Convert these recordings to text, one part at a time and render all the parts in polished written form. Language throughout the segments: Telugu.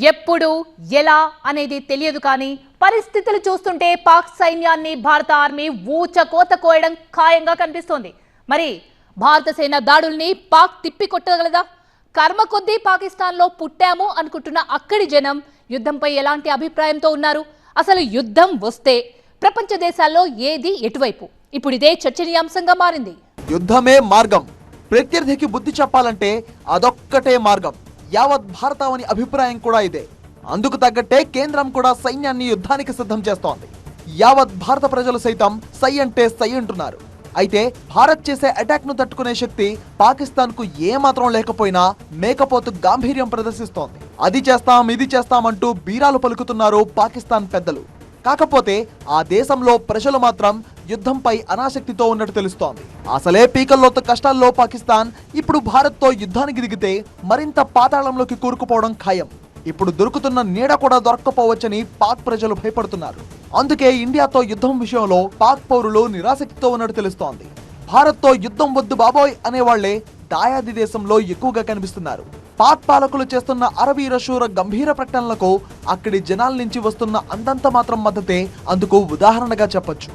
ఎప్పుడు ఎలా అనేది తెలియదు కానీ పరిస్థితులు చూస్తుంటే పాక్ సైన్యాన్ని భారత ఆర్మీ ఊచకోత కోయడం ఖాయంగా కనిపిస్తోంది. మరి భారత సేన దాడుల్ని పాక్ తిప్పికొట్టగలదా? కర్మ కొద్దీ పాకిస్తాన్లో పుట్టాము అనుకుంటున్న అక్కడి జనం యుద్ధంపై ఎలాంటి అభిప్రాయంతో ఉన్నారు? అసలు యుద్ధం వస్తే ప్రపంచ దేశాల్లో ఏది ఎటువైపు? ఇప్పుడు ఇదే చర్చనీయాంశంగా మారింది. యుద్ధమే మార్గం, ప్రత్యర్థికి బుద్ధి చెప్పాలంటే అదొక్కటే మార్గం. యావత్ భారతావని అభిప్రాయం కూడా ఇదే. అందుకు తగ్గట్టే కేంద్రం కూడా సైన్యాన్ని యుద్ధానికి సిద్ధం చేస్తోంది. యావత్ భారత ప్రజలు సైతం సై అంటే సై అంటున్నారు. అయితే భారత్ చేసే అటాక్ ను తట్టుకునే శక్తి పాకిస్తాన్ కు ఏమాత్రం లేకపోయినా మేకపోతు గాంభీర్యం ప్రదర్శిస్తోంది. అది చేస్తాం ఇది చేస్తామంటూ బీరాలు పలుకుతున్నారు పాకిస్తాన్ పెద్దలు. కాకపోతే ఆ దేశంలో ప్రజలు మాత్రం యుద్ధంపై అనాసక్తితో ఉన్నట్టు తెలుస్తోంది. అసలే పీకల్లోతు కష్టాల్లో పాకిస్తాన్ ఇప్పుడు భారత్తో యుద్ధానికి దిగితే మరింత పాతాళంలోకి కూరుకుపోవడం ఖాయం. ఇప్పుడు దొరుకుతున్న నీడ కూడా దొరక్కపోవచ్చని పాక్ ప్రజలు భయపడుతున్నారు. అందుకే ఇండియాతో యుద్ధం విషయంలో పాక్ పౌరులు నిరాసక్తితో ఉన్నట్టు తెలుస్తోంది. భారత్తో యుద్ధం వద్దు బాబోయ్ అనేవాళ్లే దాయాది దేశంలో ఎక్కువగా కనిపిస్తున్నారు. పాక్ పాలకులు చేస్తున్న అరవీర శూర గంభీర ప్రకటనలకు అక్కడి జనాల నుంచి వస్తున్న అంతంత మాత్రం మద్దతే అందుకు ఉదాహరణగా చెప్పొచ్చు.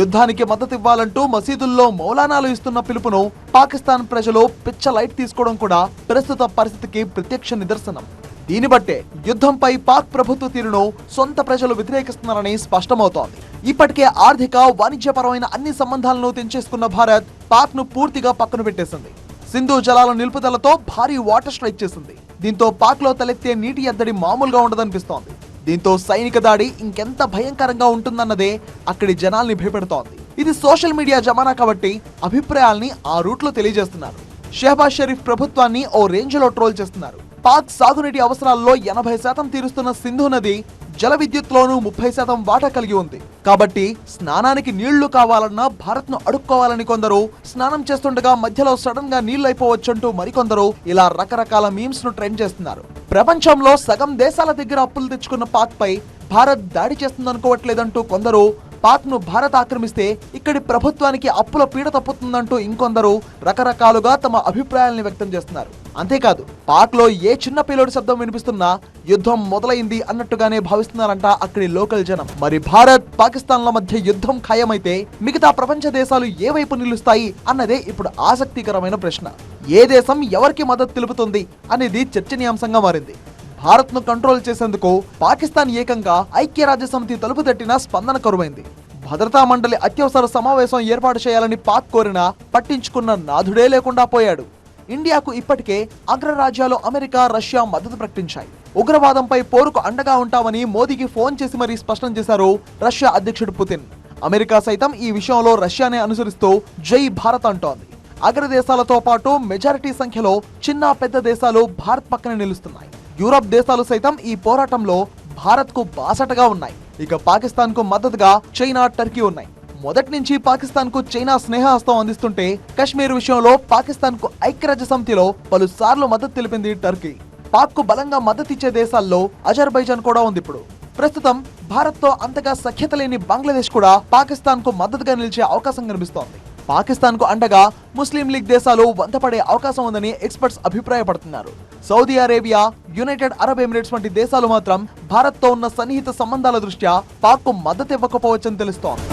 యుద్ధానికి మద్దతు ఇవ్వాలంటూ మసీదుల్లో మౌలానాలు ఇస్తున్న పిలుపును పాకిస్తాన్ ప్రజలు పిచ్చ లైట్ తీసుకోవడం కూడా ప్రస్తుత పరిస్థితికి ప్రత్యక్ష నిదర్శనం. దీన్ని బట్టే యుద్ధంపై పాక్ ప్రభుత్వ తీరును సొంత ప్రజలు వ్యతిరేకిస్తున్నారని స్పష్టమవుతోంది. ఇప్పటికే ఆర్థిక వాణిజ్యపరమైన అన్ని సంబంధాలను తెంచేసుకున్న భారత్ పాక్ ను పూర్తిగా పక్కన పెట్టేసింది. సింధు జలాల నిలుపుదలతో భారీ వాటర్ స్ట్రైక్ చేసింది. దీంతో పాక్ లో తలెత్తే నీటి ఎద్దడి మామూలుగా ఉండదనిపిస్తోంది. దీంతో సైనిక దాడి ఇంకెంత భయంకరంగా ఉంటుందన్నదే అక్కడి జనాల్ని భయపెడుతోంది. ఇది సోషల్ మీడియా జమానా కాబట్టి అభిప్రాయాల్ని ఆ రూట్లో తెలియజేస్తున్నారు. షెహబాజ్ షరీఫ్ ప్రభుత్వాన్ని ఓ రేంజ్ లో ట్రోల్ చేస్తున్నారు. పాక్ సాగునీటి అవసరాల్లో 80% తీరుస్తున్న సింధు నది జల విద్యుత్లోనూ 30% వాటా కలిగి ఉంది. కాబట్టి స్నానానికి నీళ్లు కావాలన్నా భారత్ ను అడుక్కోవాలని కొందరు, స్నానం చేస్తుండగా మధ్యలో సడన్ గా నీళ్లు అయిపోవచ్చంటూ మరికొందరు ఇలా రకరకాల మీమ్స్ ను ట్రెండ్ చేస్తున్నారు. ప్రపంచంలో సగం దేశాల దగ్గర అప్పులు తెచ్చుకున్న పాక్ పై భారత్ దాడి చేస్తుందనుకోవట్లేదంటూ కొందరు, పాక్ ను భారత్ ఆక్రమిస్తే ఇక్కడి ప్రభుత్వానికి అప్పుల పీడ తప్పుతుందంటూ ఇంకొందరు రకరకాలుగా తమ అభిప్రాయాల్ని వ్యక్తం చేస్తున్నారు. అంతేకాదు పాక్ లో ఏ చిన్న పిల్లోడి శబ్దం వినిపిస్తున్నా యుద్ధం మొదలైంది అన్నట్టుగానే భావిస్తున్నారంట అక్కడి లోకల్ జనం. మరి భారత్ పాకిస్తాన్ల మధ్య యుద్ధం ఖాయమైతే మిగతా ప్రపంచ దేశాలు ఏ వైపు నిలుస్తాయి అన్నదే ఇప్పుడు ఆసక్తికరమైన ప్రశ్న. ఏ దేశం ఎవరికి మద్దతు తెలుపుతుంది అనేది చర్చనీయాంశంగా మారింది. భారత్ ను కంట్రోల్ చేసేందుకు పాకిస్తాన్ ఏకంగా ఐక్యరాజ్య సమితి తలుపు తట్టినా స్పందన కరువైంది. భద్రతా మండలి అత్యవసర సమావేశం ఏర్పాటు చేయాలని పాక్ కోరినా పట్టించుకున్న నాథుడే లేకుండా పోయాడు. ఇండియాకు ఇప్పటికే అగ్రరాజ్యాలు అమెరికా, రష్యా మద్దతు ప్రకటించాయి. ఉగ్రవాదంపై పోరుకు అండగా ఉంటామని మోదీకి ఫోన్ చేసి మరీ స్పష్టం చేశారు రష్యా అధ్యక్షుడు పుతిన్. అమెరికా సైతం ఈ విషయంలో రష్యానే అనుసరిస్తూ జై భారత్ అంటోంది. అగ్రదేశాలతో పాటు మెజారిటీ సంఖ్యలో చిన్న పెద్ద దేశాలు భారత్ పక్కన నిలుస్తున్నాయి. యూరప్ దేశాలు సైతం ఈ పోరాటంలో భారత్ కు బాసటగా ఉన్నాయి. ఇక పాకిస్తాన్ కు మద్దతుగా చైనా, టర్కీ ఉన్నాయి. మొదటి నుంచి పాకిస్తాన్ కు చైనా స్నేహహస్తం అందిస్తుంటే కశ్మీర్ విషయంలో పాకిస్తాన్ కు ఐక్యరాజ్య సమితిలో పలుసార్లు మద్దతు తెలిపింది టర్కీ. పాక్ కు బలంగా మద్దతిచ్చే దేశాల్లో అజర్బైజాన్ కూడా ఉంది. ఇప్పుడు ప్రస్తుతం భారత్ తో అంతగా సఖ్యత లేని బంగ్లాదేశ్ కూడా పాకిస్తాన్ కు మద్దతుగా నిలిచే అవకాశం కనిపిస్తోంది. పాకిస్తాన్ కు అండగా ముస్లిం లీగ్ దేశాలు వంతపడే అవకాశం ఉందని ఎక్స్పర్ట్స్ అభిప్రాయపడుతున్నారు. Saudi Arabia, United Arab Emirates వంటి దేశాలు మాత్రం భారత్ తో ఉన్న సన్నిహిత సంబంధాల దృష్ట్యా పాక్ కు మద్దతు ఇవ్వకపోవచ్చని తెలుస్తోంది.